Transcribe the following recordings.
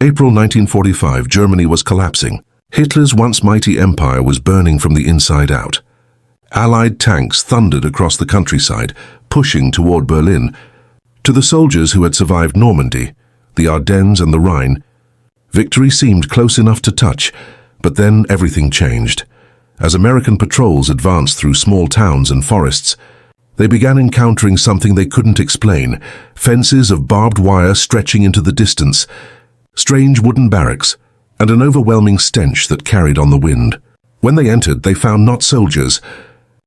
April 1945, Germany was collapsing. Hitler's once mighty empire was burning from the inside out. Allied tanks thundered across the countryside, pushing toward Berlin. To the soldiers who had survived Normandy, the Ardennes and the Rhine, victory seemed close enough to touch, but then everything changed. As American patrols advanced through small towns and forests, they began encountering something they couldn't explain: fences of barbed wire stretching into the distance, strange wooden barracks, and an overwhelming stench that carried on the wind. When they entered, they found not soldiers,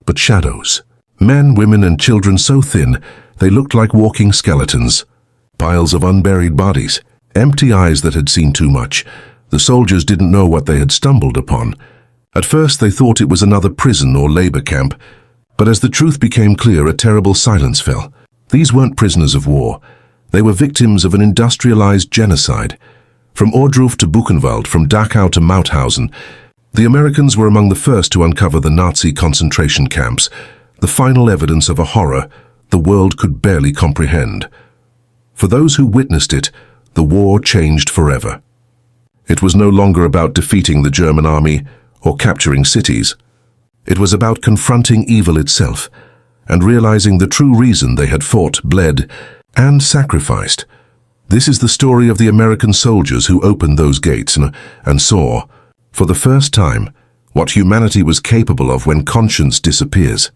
but shadows. Men, women, and children so thin, they looked like walking skeletons. Piles of unburied bodies, empty eyes that had seen too much. The soldiers didn't know what they had stumbled upon. At first they thought it was another prison or labor camp, but as the truth became clear, a terrible silence fell. These weren't prisoners of war. They were victims of an industrialized genocide. From Ohrdruf to Buchenwald, from Dachau to Mauthausen, the Americans were among the first to uncover the Nazi concentration camps, the final evidence of a horror the world could barely comprehend. For those who witnessed it, the war changed forever. It was no longer about defeating the German army or capturing cities. It was about confronting evil itself and realizing the true reason they had fought, bled, and sacrificed. This is the story of the American soldiers who opened those gates and saw, for the first time, what humanity was capable of when conscience disappears.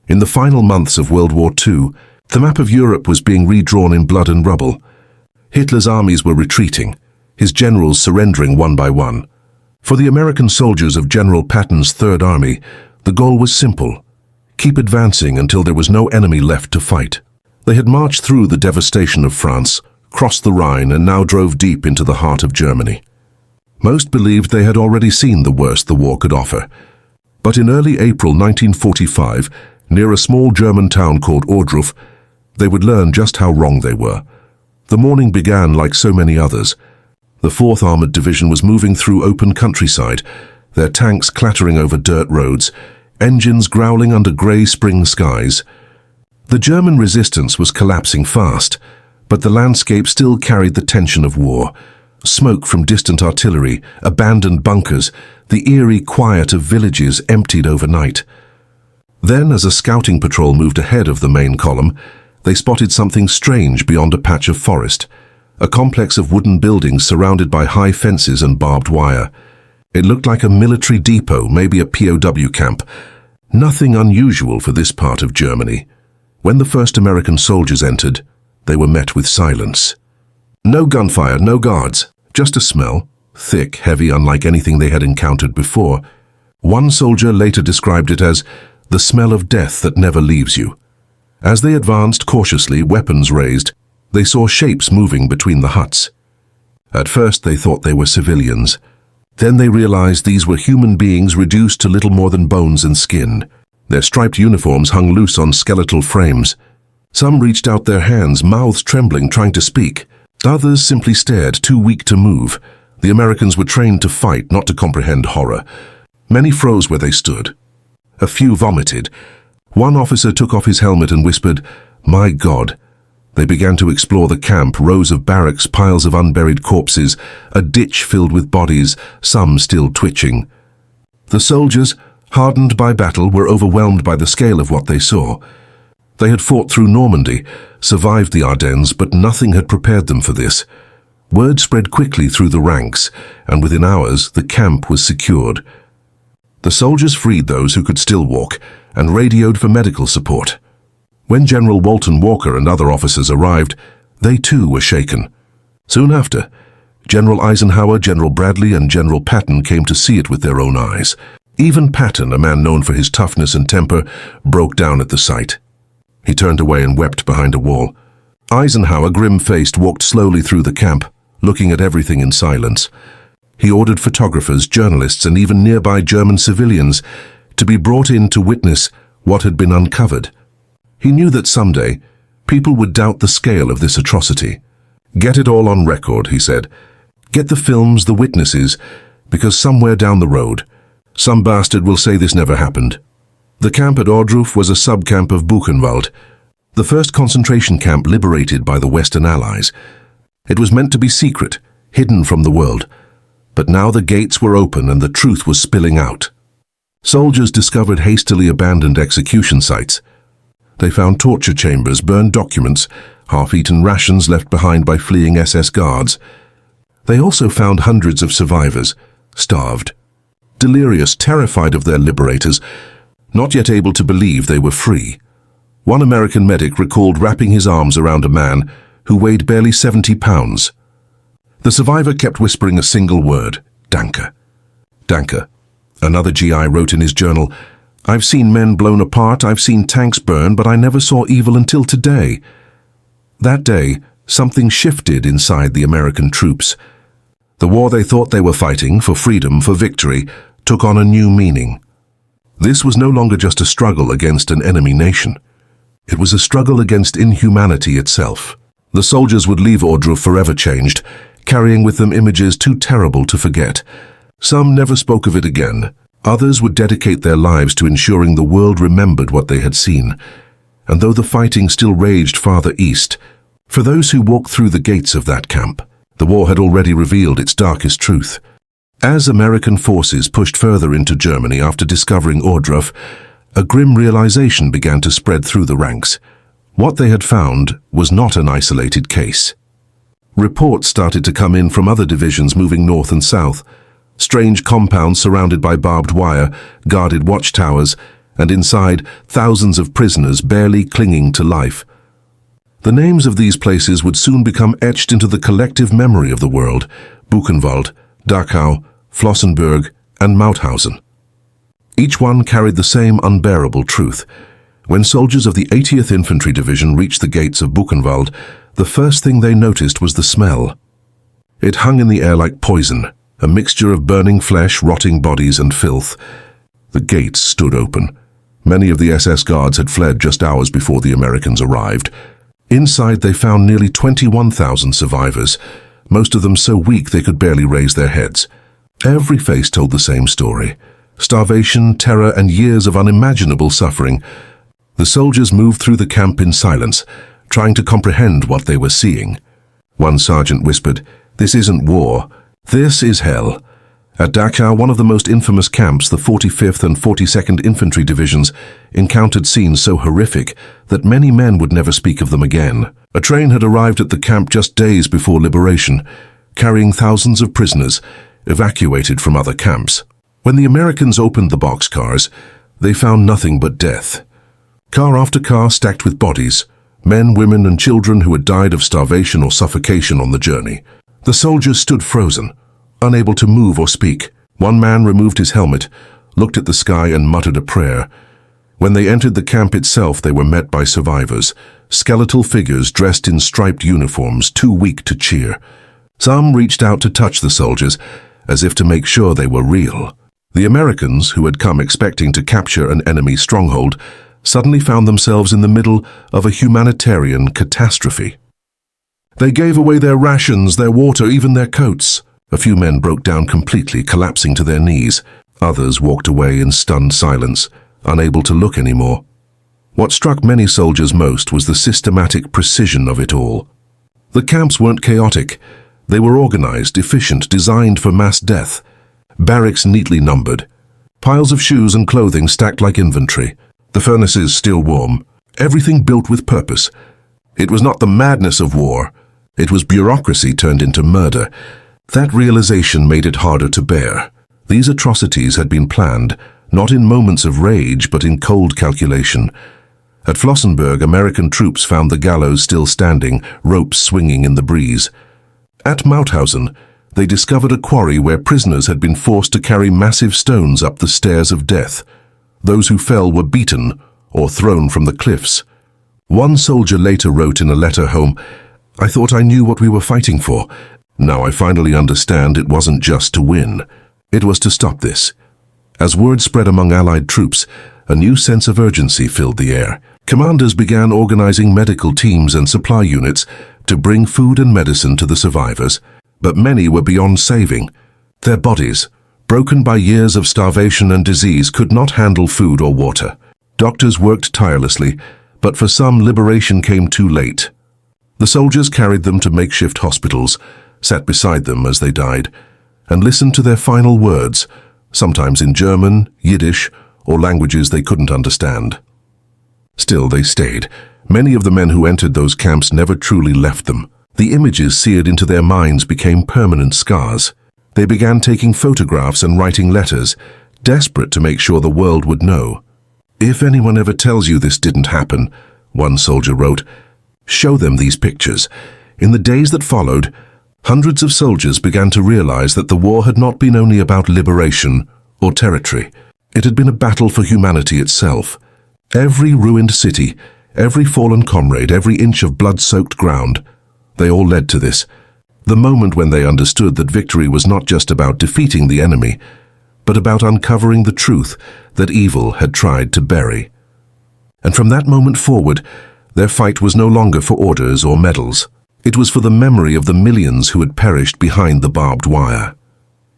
In the final months of World War II, the map of Europe was being redrawn in blood and rubble. Hitler's armies were retreating, his generals surrendering one by one. For the American soldiers of General Patton's Third Army, the goal was simple: keep advancing until there was no enemy left to fight. They had marched through the devastation of France, crossed the Rhine, and now drove deep into the heart of Germany. Most believed they had already seen the worst the war could offer. But in early April 1945, near a small German town called Ohrdruf, they would learn just how wrong they were. The morning began like so many others. The 4th Armored Division was moving through open countryside, their tanks clattering over dirt roads, engines growling under grey spring skies. The German resistance was collapsing fast, but the landscape still carried the tension of war. Smoke from distant artillery, abandoned bunkers, the eerie quiet of villages emptied overnight. Then, as a scouting patrol moved ahead of the main column, they spotted something strange beyond a patch of forest, a complex of wooden buildings surrounded by high fences and barbed wire. It looked like a military depot, maybe a POW camp. Nothing unusual for this part of Germany. When the first American soldiers entered, they were met with silence. No gunfire, no guards, just a smell, thick, heavy, unlike anything they had encountered before. One soldier later described it as the smell of death that never leaves you. As they advanced cautiously, weapons raised, they saw shapes moving between the huts. At first they thought they were civilians. Then they realized these were human beings reduced to little more than bones and skin. Their striped uniforms hung loose on skeletal frames. Some reached out their hands, mouths trembling, trying to speak. Others simply stared, too weak to move. The Americans were trained to fight, not to comprehend horror. Many froze where they stood. A few vomited. One officer took off his helmet and whispered, "My God." They began to explore the camp, rows of barracks, piles of unburied corpses, a ditch filled with bodies, some still twitching. The soldiers, hardened by battle, were overwhelmed by the scale of what they saw. They had fought through Normandy, survived the Ardennes, but nothing had prepared them for this. Word spread quickly through the ranks, and within hours the camp was secured. The soldiers freed those who could still walk and radioed for medical support. When General Walton Walker and other officers arrived, they too were shaken. Soon after, General Eisenhower, General Bradley, and General Patton came to see it with their own eyes. Even Patton, a man known for his toughness and temper, broke down at the sight. He turned away and wept behind a wall. Eisenhower, grim-faced, walked slowly through the camp, looking at everything in silence. He ordered photographers, journalists, and even nearby German civilians to be brought in to witness what had been uncovered. He knew that someday people would doubt the scale of this atrocity. "Get it all on record," he said. "Get the films, the witnesses, because somewhere down the road, some bastard will say this never happened." The camp at Ohrdruf was a sub-camp of Buchenwald, the first concentration camp liberated by the Western Allies. It was meant to be secret, hidden from the world. But now the gates were open and the truth was spilling out. Soldiers discovered hastily abandoned execution sites. They found torture chambers, burned documents, half-eaten rations left behind by fleeing SS guards. They also found hundreds of survivors, starved, delirious, terrified of their liberators, not yet able to believe they were free. One American medic recalled wrapping his arms around a man who weighed barely 70 pounds. The survivor kept whispering a single word, Danke. Danke. Another GI wrote in his journal, "I've seen men blown apart, I've seen tanks burn, but I never saw evil until today." That day, something shifted inside the American troops. The war they thought they were fighting, for freedom, for victory, took on a new meaning. This was no longer just a struggle against an enemy nation. It was a struggle against inhumanity itself. The soldiers would leave Ohrdruf forever changed, carrying with them images too terrible to forget. Some never spoke of it again. Others would dedicate their lives to ensuring the world remembered what they had seen. And though the fighting still raged farther east, for those who walked through the gates of that camp, the war had already revealed its darkest truth. As American forces pushed further into Germany after discovering Ohrdruf, a grim realization began to spread through the ranks. What they had found was not an isolated case. Reports started to come in from other divisions moving north and south. Strange compounds surrounded by barbed wire, guarded watchtowers, and inside, thousands of prisoners barely clinging to life. The names of these places would soon become etched into the collective memory of the world: Buchenwald, Dachau, Flossenbürg, and Mauthausen. Each one carried the same unbearable truth. When soldiers of the 80th Infantry Division reached the gates of Buchenwald, the first thing they noticed was the smell. It hung in the air like poison, a mixture of burning flesh, rotting bodies, and filth. The gates stood open. Many of the SS guards had fled just hours before the Americans arrived. Inside they found nearly 21,000 survivors, most of them so weak they could barely raise their heads. Every face told the same story: starvation, terror, and years of unimaginable suffering. The soldiers moved through the camp in silence, trying to comprehend what they were seeing. One sergeant whispered, "This isn't war. This is hell." At Dachau, one of the most infamous camps, the 45th and 42nd Infantry Divisions encountered scenes so horrific that many men would never speak of them again. A train had arrived at the camp just days before liberation, carrying thousands of prisoners evacuated from other camps. When the Americans opened the boxcars, they found nothing but death. Car after car stacked with bodies, men, women, and children who had died of starvation or suffocation on the journey. The soldiers stood frozen, unable to move or speak. One man removed his helmet, looked at the sky, and muttered a prayer. When they entered the camp itself, they were met by survivors, skeletal figures dressed in striped uniforms, too weak to cheer. Some reached out to touch the soldiers, as if to make sure they were real. The Americans, who had come expecting to capture an enemy stronghold, suddenly found themselves in the middle of a humanitarian catastrophe. They gave away their rations, their water, even their coats. A few men broke down completely, collapsing to their knees. Others walked away in stunned silence, unable to look anymore. What struck many soldiers most was the systematic precision of it all. The camps weren't chaotic. They were organized, efficient, designed for mass death. Barracks neatly numbered. Piles of shoes and clothing stacked like inventory. The furnaces still warm. Everything built with purpose. It was not the madness of war. It was bureaucracy turned into murder. That realization made it harder to bear. These atrocities had been planned, not in moments of rage, but in cold calculation. At Flossenbürg, American troops found the gallows still standing, ropes swinging in the breeze. At Mauthausen, they discovered a quarry where prisoners had been forced to carry massive stones up the stairs of death. Those who fell were beaten or thrown from the cliffs. One soldier later wrote in a letter home, "I thought I knew what we were fighting for. Now I finally understand it wasn't just to win. It was to stop this." As word spread among Allied troops, a new sense of urgency filled the air. Commanders began organizing medical teams and supply units to bring food and medicine to the survivors. But many were beyond saving. Their bodies, broken by years of starvation and disease, could not handle food or water. Doctors worked tirelessly, but for some, liberation came too late. The soldiers carried them to makeshift hospitals, sat beside them as they died, and listened to their final words, sometimes in German, Yiddish, or languages they couldn't understand. Still, they stayed. Many of the men who entered those camps never truly left them. The images seared into their minds became permanent scars. They began taking photographs and writing letters, desperate to make sure the world would know. "If anyone ever tells you this didn't happen," one soldier wrote, "show them these pictures." In the days that followed, hundreds of soldiers began to realize that the war had not been only about liberation or territory. It had been a battle for humanity itself. Every ruined city, every fallen comrade, every inch of blood-soaked ground, they all led to this. The moment when they understood that victory was not just about defeating the enemy, but about uncovering the truth that evil had tried to bury. And from that moment forward, their fight was no longer for orders or medals. It was for the memory of the millions who had perished behind the barbed wire.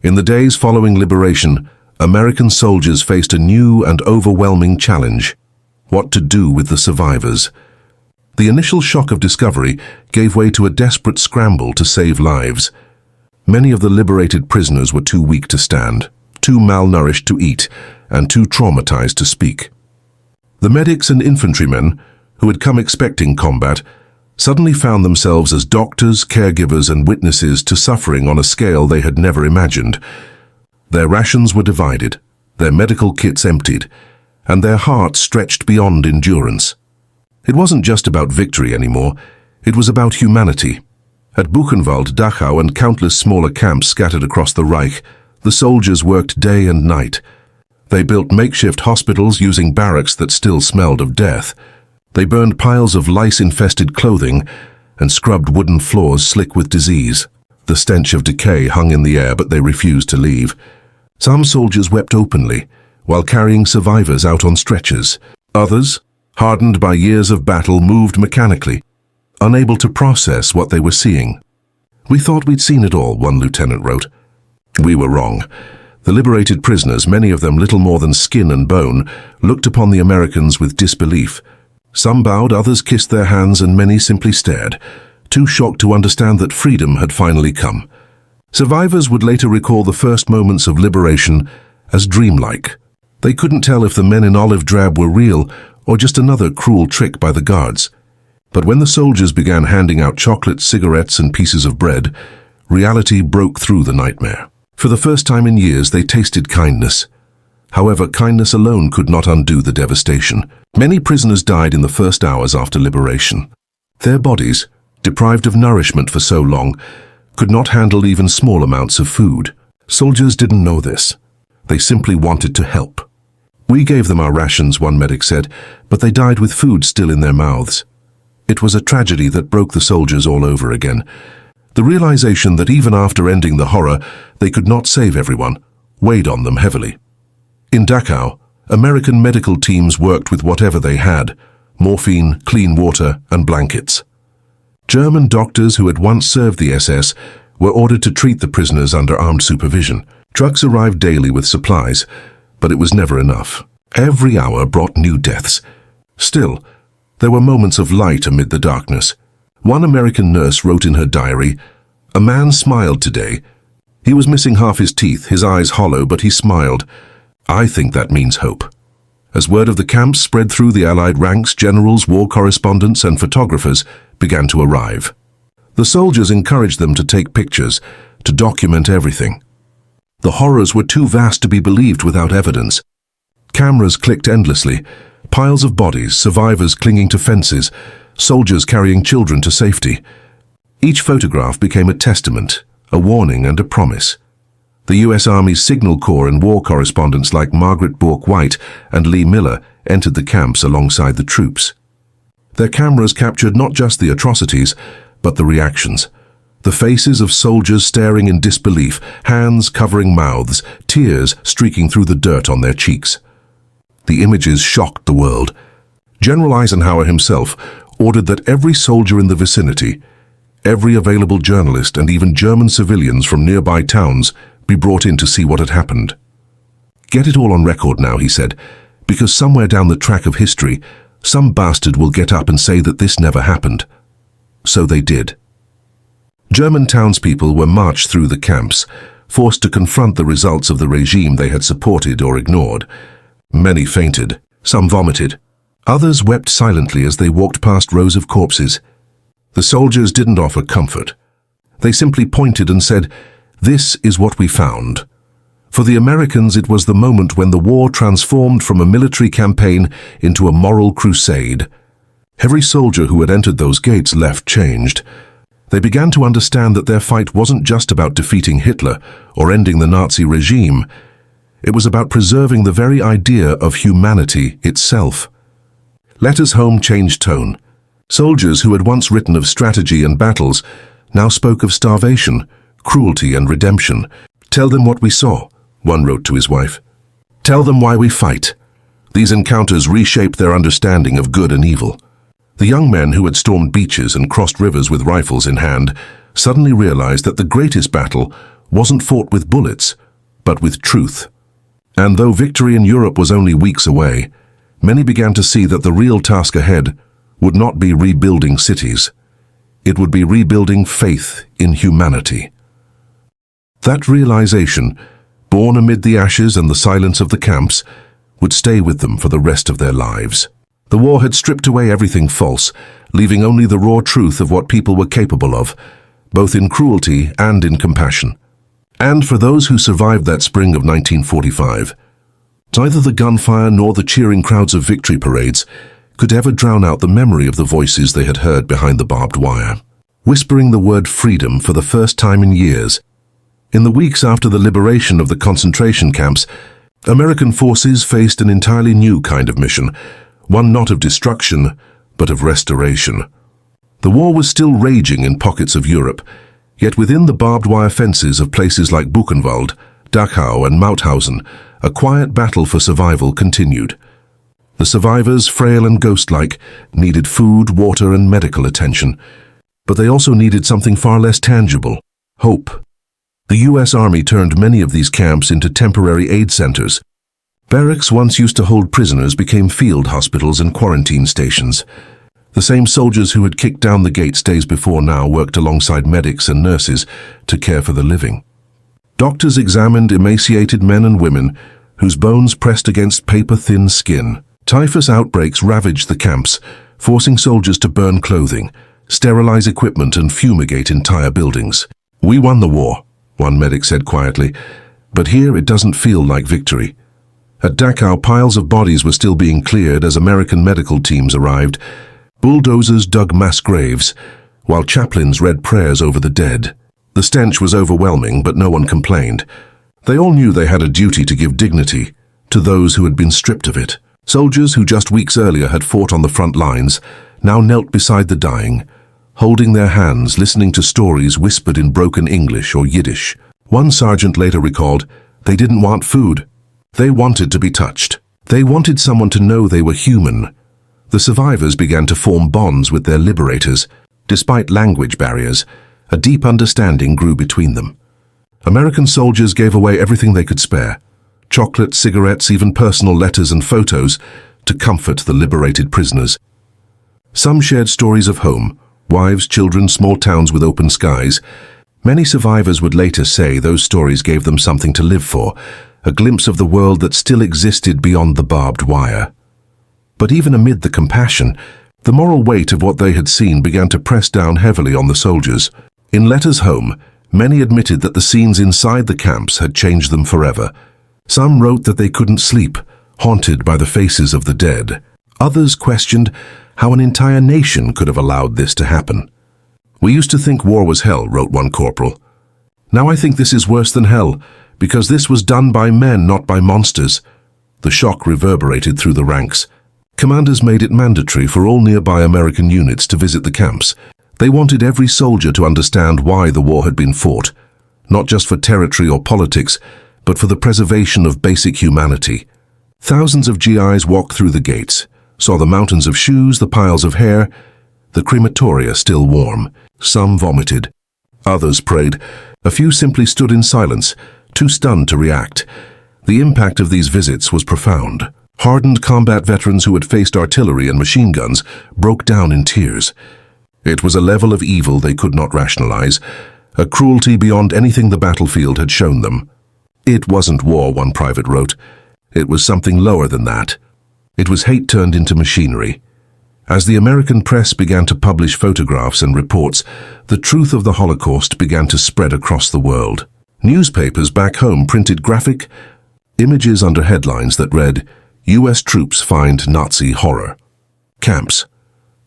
In the days following liberation, American soldiers faced a new and overwhelming challenge: what to do with the survivors. The initial shock of discovery gave way to a desperate scramble to save lives. Many of the liberated prisoners were too weak to stand, too malnourished to eat, and too traumatized to speak. The medics and infantrymen, who had come expecting combat, suddenly found themselves as doctors, caregivers, and witnesses to suffering on a scale they had never imagined. Their rations were divided, their medical kits emptied, and their hearts stretched beyond endurance. It wasn't just about victory anymore, it was about humanity. At Buchenwald, Dachau, and countless smaller camps scattered across the Reich, the soldiers worked day and night. They built makeshift hospitals using barracks that still smelled of death. They burned piles of lice-infested clothing and scrubbed wooden floors slick with disease. The stench of decay hung in the air, but they refused to leave. Some soldiers wept openly, while carrying survivors out on stretchers. Others, hardened by years of battle, moved mechanically, unable to process what they were seeing. "We thought we'd seen it all," one lieutenant wrote. "We were wrong." The liberated prisoners, many of them little more than skin and bone, looked upon the Americans with disbelief. Some bowed, others kissed their hands, and many simply stared, too shocked to understand that freedom had finally come. Survivors would later recall the first moments of liberation as dreamlike. They couldn't tell if the men in olive drab were real or just another cruel trick by the guards. But when the soldiers began handing out chocolates, cigarettes, and pieces of bread, reality broke through the nightmare. For the first time in years, they tasted kindness. However, kindness alone could not undo the devastation. Many prisoners died in the first hours after liberation. Their bodies, deprived of nourishment for so long, could not handle even small amounts of food. Soldiers didn't know this. They simply wanted to help. "We gave them our rations," one medic said, "but they died with food still in their mouths." It was a tragedy that broke the soldiers all over again. The realization that even after ending the horror, they could not save everyone, weighed on them heavily. In Dachau, American medical teams worked with whatever they had: morphine, clean water, and blankets. German doctors who had once served the SS were ordered to treat the prisoners under armed supervision. Trucks arrived daily with supplies, but it was never enough. Every hour brought new deaths. Still, there were moments of light amid the darkness. One American nurse wrote in her diary, "A man smiled today. He was missing half his teeth, his eyes hollow, but he smiled. I think that means hope." As word of the camps spread through the Allied ranks, generals, war correspondents, and photographers began to arrive. The soldiers encouraged them to take pictures, to document everything. The horrors were too vast to be believed without evidence. Cameras clicked endlessly, piles of bodies, survivors clinging to fences, soldiers carrying children to safety. Each photograph became a testament, a warning, and a promise. The U.S. Army's Signal Corps and war correspondents like Margaret Bourke-White and Lee Miller entered the camps alongside the troops. Their cameras captured not just the atrocities, but the reactions. The faces of soldiers staring in disbelief, hands covering mouths, tears streaking through the dirt on their cheeks. The images shocked the world. General Eisenhower himself ordered that every soldier in the vicinity, every available journalist, and even German civilians from nearby towns be brought in to see what had happened. "Get it all on record now," he said, "because somewhere down the track of history, some bastard will get up and say that this never happened." So they did. German townspeople were marched through the camps, forced to confront the results of the regime they had supported or ignored. Many fainted, some vomited. Others wept silently as they walked past rows of corpses. The soldiers didn't offer comfort. They simply pointed and said, "This is what we found." For the Americans, it was the moment when the war transformed from a military campaign into a moral crusade. Every soldier who had entered those gates left changed. They began to understand that their fight wasn't just about defeating Hitler or ending the Nazi regime. It was about preserving the very idea of humanity itself. Letters home changed tone. Soldiers who had once written of strategy and battles now spoke of starvation, cruelty and redemption. "Tell them what we saw," one wrote to his wife. "Tell them why we fight." These encounters reshaped their understanding of good and evil. The young men who had stormed beaches and crossed rivers with rifles in hand suddenly realized that the greatest battle wasn't fought with bullets, but with truth. And though victory in Europe was only weeks away, many began to see that the real task ahead would not be rebuilding cities. It would be rebuilding faith in humanity. That realization, born amid the ashes and the silence of the camps, would stay with them for the rest of their lives. The war had stripped away everything false, leaving only the raw truth of what people were capable of, both in cruelty and in compassion. And for those who survived that spring of 1945, neither the gunfire nor the cheering crowds of victory parades could ever drown out the memory of the voices they had heard behind the barbed wire, whispering the word freedom for the first time in years. In the weeks after the liberation of the concentration camps, American forces faced an entirely new kind of mission, one not of destruction, but of restoration. The war was still raging in pockets of Europe, yet within the barbed wire fences of places like Buchenwald, Dachau and Mauthausen, a quiet battle for survival continued. The survivors, frail and ghost-like, needed food, water and medical attention. But they also needed something far less tangible: hope. The U.S. Army turned many of these camps into temporary aid centers. Barracks once used to hold prisoners became field hospitals and quarantine stations. The same soldiers who had kicked down the gates days before now worked alongside medics and nurses to care for the living. Doctors examined emaciated men and women whose bones pressed against paper-thin skin. Typhus outbreaks ravaged the camps, forcing soldiers to burn clothing, sterilize equipment and fumigate entire buildings. "We won the war," one medic said quietly, "but here it doesn't feel like victory." At Dachau, piles of bodies were still being cleared as American medical teams arrived. Bulldozers dug mass graves, while chaplains read prayers over the dead. The stench was overwhelming, but no one complained. They all knew they had a duty to give dignity to those who had been stripped of it. Soldiers who just weeks earlier had fought on the front lines now knelt beside the dying, holding their hands, listening to stories whispered in broken English or Yiddish. One sergeant later recalled, "They didn't want food. They wanted to be touched. They wanted someone to know they were human." The survivors began to form bonds with their liberators. Despite language barriers, a deep understanding grew between them. American soldiers gave away everything they could spare: chocolate, cigarettes, even personal letters and photos to comfort the liberated prisoners. Some shared stories of home, wives, children, small towns with open skies. Many survivors would later say those stories gave them something to live for, a glimpse of the world that still existed beyond the barbed wire. But even amid the compassion, the moral weight of what they had seen began to press down heavily on the soldiers. In letters home, many admitted that the scenes inside the camps had changed them forever. Some wrote that they couldn't sleep, haunted by the faces of the dead. Others questioned how an entire nation could have allowed this to happen. "We used to think war was hell," wrote one corporal. "Now I think this is worse than hell, because this was done by men, not by monsters." The shock reverberated through the ranks. Commanders made it mandatory for all nearby American units to visit the camps. They wanted every soldier to understand why the war had been fought, not just for territory or politics, but for the preservation of basic humanity. Thousands of GIs walked through the gates, saw the mountains of shoes, the piles of hair, the crematoria still warm. Some vomited. Others prayed. A few simply stood in silence, too stunned to react. The impact of these visits was profound. Hardened combat veterans who had faced artillery and machine guns broke down in tears. It was a level of evil they could not rationalize, a cruelty beyond anything the battlefield had shown them. It wasn't war, one private wrote. It was something lower than that. It was hate turned into machinery. As the American press began to publish photographs and reports, the truth of the Holocaust began to spread across the world. Newspapers back home printed graphic images under headlines that read, "U.S. troops find Nazi horror." Camps.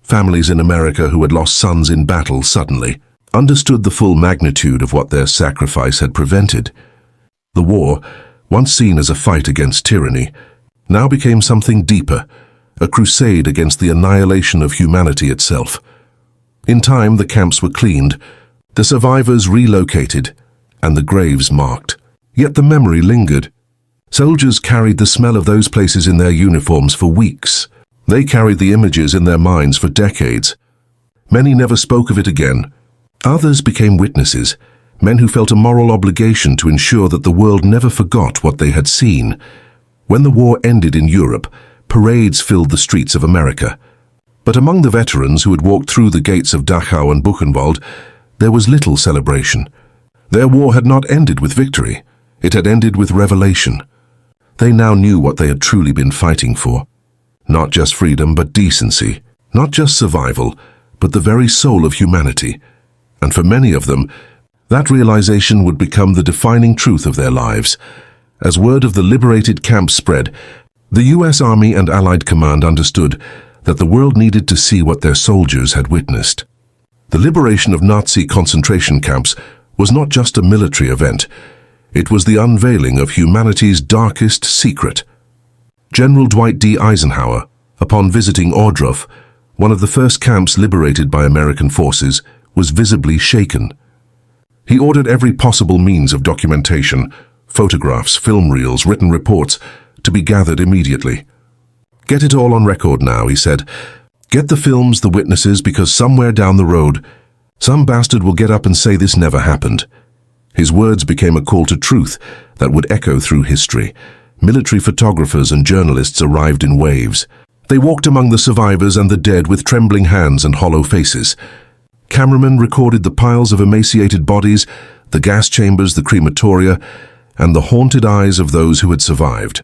Families in America who had lost sons in battle suddenly understood the full magnitude of what their sacrifice had prevented. The war, once seen as a fight against tyranny, now became something deeper, a crusade against the annihilation of humanity itself. In time, the camps were cleaned, the survivors relocated, and the graves marked. Yet the memory lingered. Soldiers carried the smell of those places in their uniforms for weeks. They carried the images in their minds for decades. Many never spoke of it again. Others became witnesses, men who felt a moral obligation to ensure that the world never forgot what they had seen. When the war ended in Europe, parades filled the streets of America. But among the veterans who had walked through the gates of Dachau and Buchenwald, there was little celebration. Their war had not ended with victory. It had ended with revelation. They now knew what they had truly been fighting for. Not just freedom, but decency. Not just survival, but the very soul of humanity. And for many of them, that realization would become the defining truth of their lives. As word of the liberated camps spread, the U.S. Army and Allied Command understood that the world needed to see what their soldiers had witnessed. The liberation of Nazi concentration camps was not just a military event. It was the unveiling of humanity's darkest secret. General Dwight D. Eisenhower, upon visiting Ohrdruf, one of the first camps liberated by American forces, was visibly shaken. He ordered every possible means of documentation, photographs, film reels, written reports, to be gathered immediately. "Get it all on record now," he said. "Get the films, the witnesses, because somewhere down the road, some bastard will get up and say this never happened." His words became a call to truth that would echo through history. Military photographers and journalists arrived in waves. They walked among the survivors and the dead with trembling hands and hollow faces. Cameramen recorded the piles of emaciated bodies, the gas chambers, the crematoria, and the haunted eyes of those who had survived.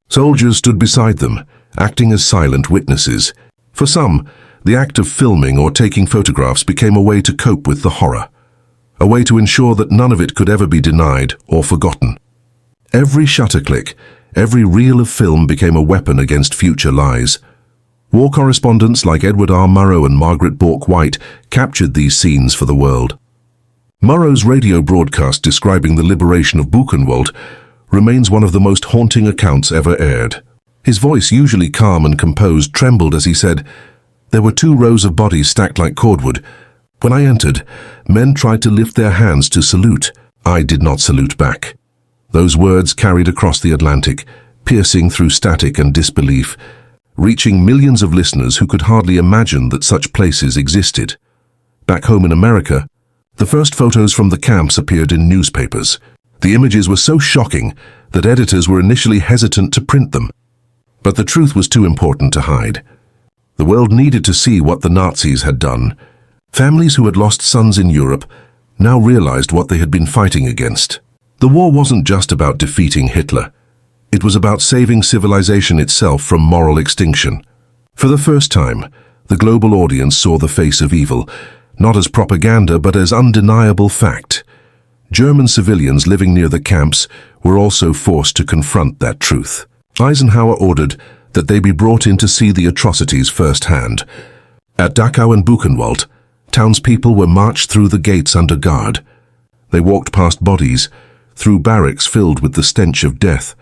Soldiers stood beside them, acting as silent witnesses. For some, the act of filming or taking photographs became a way to cope with the horror, a way to ensure that none of it could ever be denied or forgotten. Every shutter click, every reel of film became a weapon against future lies. War correspondents like Edward R. Murrow and Margaret Bourke-White captured these scenes for the world. Murrow's radio broadcast describing the liberation of Buchenwald remains one of the most haunting accounts ever aired. His voice, usually calm and composed, trembled as he said, "There were 2 rows of bodies stacked like cordwood. When I entered, men tried to lift their hands to salute. I did not salute back." Those words carried across the Atlantic, piercing through static and disbelief, reaching millions of listeners who could hardly imagine that such places existed. Back home in America, the first photos from the camps appeared in newspapers. The images were so shocking that editors were initially hesitant to print them. But the truth was too important to hide. The world needed to see what the Nazis had done. Families who had lost sons in Europe now realized what they had been fighting against. The war wasn't just about defeating Hitler. It was about saving civilization itself from moral extinction. For the first time, the global audience saw the face of evil, not as propaganda but as undeniable fact. German civilians living near the camps were also forced to confront that truth. Eisenhower ordered that they be brought in to see the atrocities firsthand. At Dachau and Buchenwald, townspeople were marched through the gates under guard. They walked past bodies, through barracks filled with the stench of death,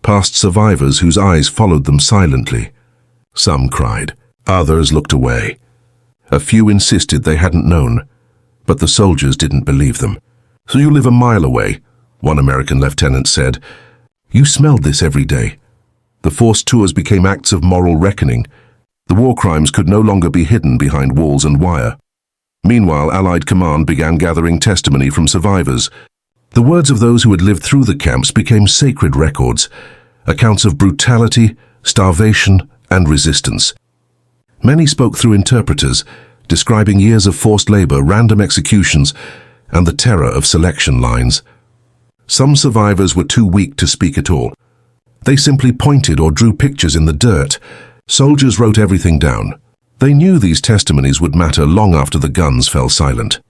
past survivors whose eyes followed them silently. Some cried, others looked away. A few insisted they hadn't known, but the soldiers didn't believe them. "So you live a mile away," one American lieutenant said. "You smelled this every day." The forced tours became acts of moral reckoning. The war crimes could no longer be hidden behind walls and wire. Meanwhile, Allied command began gathering testimony from survivors. The words of those who had lived through the camps became sacred records, accounts of brutality, starvation, and resistance. Many spoke through interpreters, describing years of forced labor, random executions, and the terror of selection lines. Some survivors were too weak to speak at all. They simply pointed or drew pictures in the dirt. Soldiers wrote everything down. They knew these testimonies would matter long after the guns fell silent.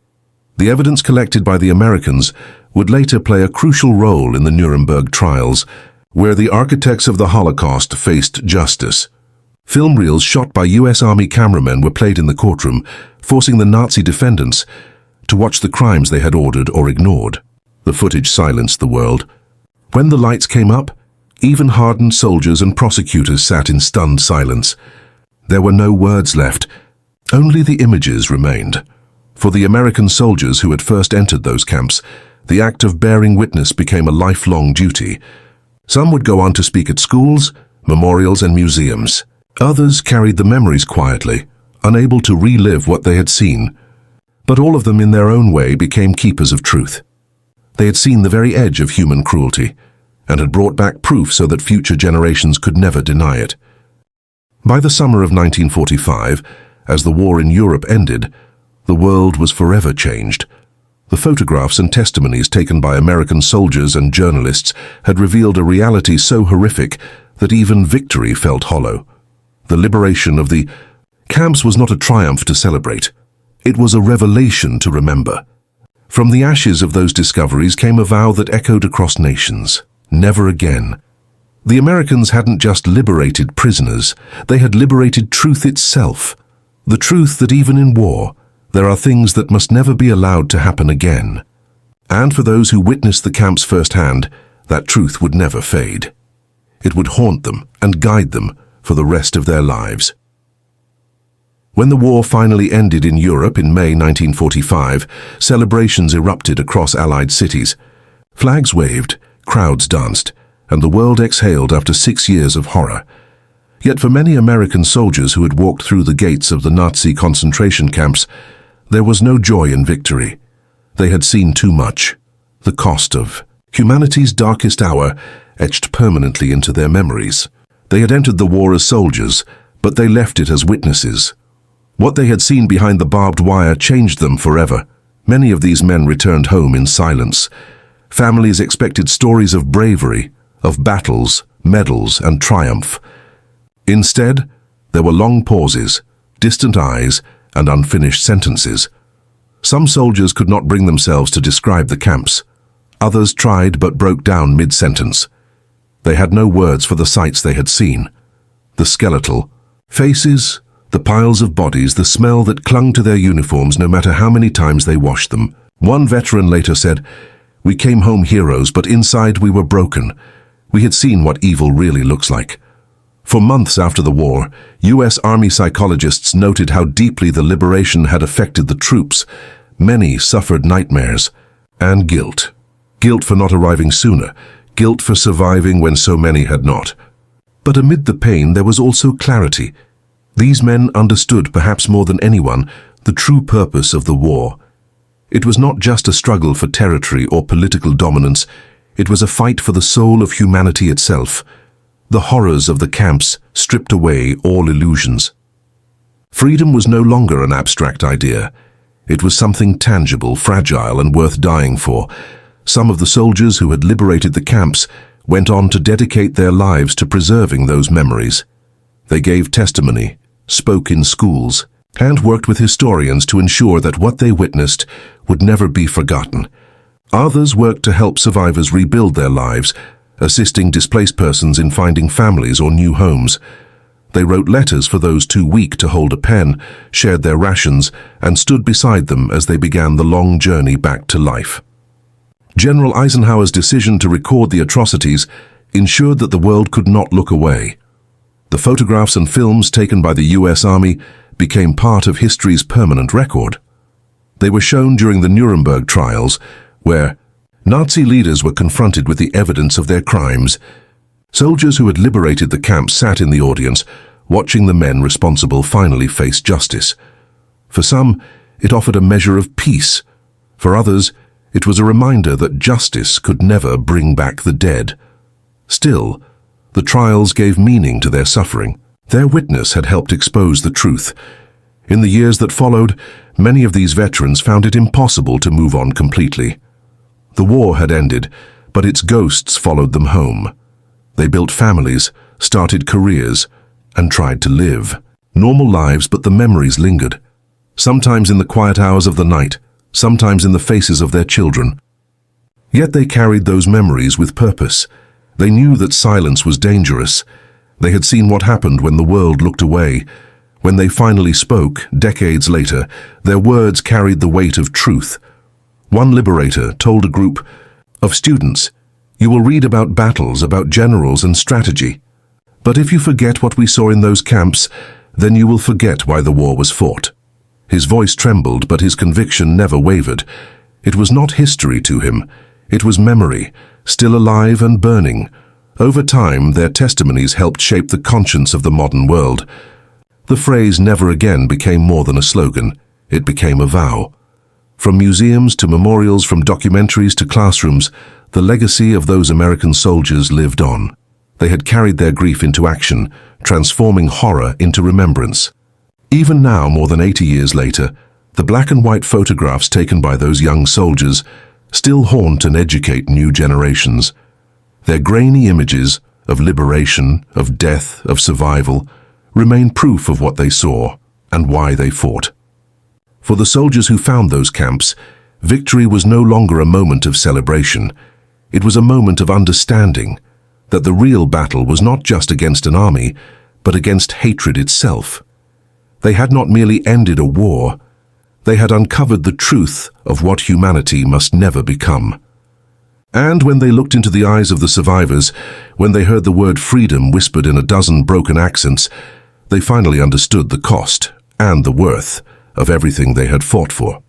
The evidence collected by the Americans would later play a crucial role in the Nuremberg trials, where the architects of the Holocaust faced justice. Film reels shot by US Army cameramen were played in the courtroom, forcing the Nazi defendants to watch the crimes they had ordered or ignored. The footage silenced the world. When the lights came up, even hardened soldiers and prosecutors sat in stunned silence. There were no words left. Only the images remained. For the American soldiers who had first entered those camps, the act of bearing witness became a lifelong duty. Some would go on to speak at schools, memorials, and museums. Others carried the memories quietly, unable to relive what they had seen. But all of them in their own way became keepers of truth. They had seen the very edge of human cruelty, and had brought back proof so that future generations could never deny it. By the summer of 1945, as the war in Europe ended, the world was forever changed. The photographs and testimonies taken by American soldiers and journalists had revealed a reality so horrific that even victory felt hollow. The liberation of the camps was not a triumph to celebrate. It was a revelation to remember. From the ashes of those discoveries came a vow that echoed across nations. Never again. The Americans hadn't just liberated prisoners, they had liberated truth itself. The truth that even in war, there are things that must never be allowed to happen again. And for those who witnessed the camps firsthand, that truth would never fade. It would haunt them and guide them for the rest of their lives. When the war finally ended in Europe in May 1945, celebrations erupted across Allied cities. Flags waved, crowds danced, and the world exhaled after 6 years of horror. Yet for many American soldiers who had walked through the gates of the Nazi concentration camps, there was no joy in victory. They had seen too much. The cost of humanity's darkest hour etched permanently into their memories. They had entered the war as soldiers, but they left it as witnesses. What they had seen behind the barbed wire changed them forever. Many of these men returned home in silence. Families expected stories of bravery, of battles, medals, and triumph. Instead, there were long pauses, distant eyes, and unfinished sentences. Some soldiers could not bring themselves to describe the camps. Others tried but broke down mid-sentence. They had no words for the sights they had seen. The skeletal faces, the piles of bodies, the smell that clung to their uniforms no matter how many times they washed them. One veteran later said, "We came home heroes, but inside we were broken. We had seen what evil really looks like." For months after the war, US Army psychologists noted how deeply the liberation had affected the troops. Many suffered nightmares and guilt. Guilt for not arriving sooner, guilt for surviving when so many had not. But amid the pain there was also clarity. These men understood, perhaps more than anyone, the true purpose of the war. It was not just a struggle for territory or political dominance, it was a fight for the soul of humanity itself. The horrors of the camps stripped away all illusions. Freedom was no longer an abstract idea. It was something tangible, fragile, and worth dying for. Some of the soldiers who had liberated the camps went on to dedicate their lives to preserving those memories. They gave testimony, spoke in schools, and worked with historians to ensure that what they witnessed would never be forgotten. Others worked to help survivors rebuild their lives, assisting displaced persons in finding families or new homes. They wrote letters for those too weak to hold a pen, shared their rations, and stood beside them as they began the long journey back to life. General Eisenhower's decision to record the atrocities ensured that the world could not look away. The photographs and films taken by the US Army became part of history's permanent record. They were shown during the Nuremberg trials, where Nazi leaders were confronted with the evidence of their crimes. Soldiers who had liberated the camps sat in the audience, watching the men responsible finally face justice. For some, it offered a measure of peace. For others, it was a reminder that justice could never bring back the dead. Still, the trials gave meaning to their suffering. Their witness had helped expose the truth. In the years that followed, many of these veterans found it impossible to move on completely. The war had ended, but its ghosts followed them home. They built families, started careers, and tried to live. Normal lives, but the memories lingered. Sometimes in the quiet hours of the night, sometimes in the faces of their children. Yet they carried those memories with purpose. They knew that silence was dangerous. They had seen what happened when the world looked away. When they finally spoke, decades later, their words carried the weight of truth. One liberator told a group of students, "You will read about battles, about generals and strategy. But if you forget what we saw in those camps, then you will forget why the war was fought." His voice trembled, but his conviction never wavered. It was not history to him. It was memory, still alive and burning. Over time, their testimonies helped shape the conscience of the modern world. The phrase "never again" became more than a slogan. It became a vow. From museums to memorials, from documentaries to classrooms, the legacy of those American soldiers lived on. They had carried their grief into action, transforming horror into remembrance. Even now, more than 80 years later, the black and white photographs taken by those young soldiers still haunt and educate new generations. Their grainy images of liberation, of death, of survival, remain proof of what they saw and why they fought. For the soldiers who found those camps, victory was no longer a moment of celebration. It was a moment of understanding that the real battle was not just against an army, but against hatred itself. They had not merely ended a war, they had uncovered the truth of what humanity must never become. And when they looked into the eyes of the survivors, when they heard the word freedom whispered in a dozen broken accents, they finally understood the cost and the worth of everything they had fought for.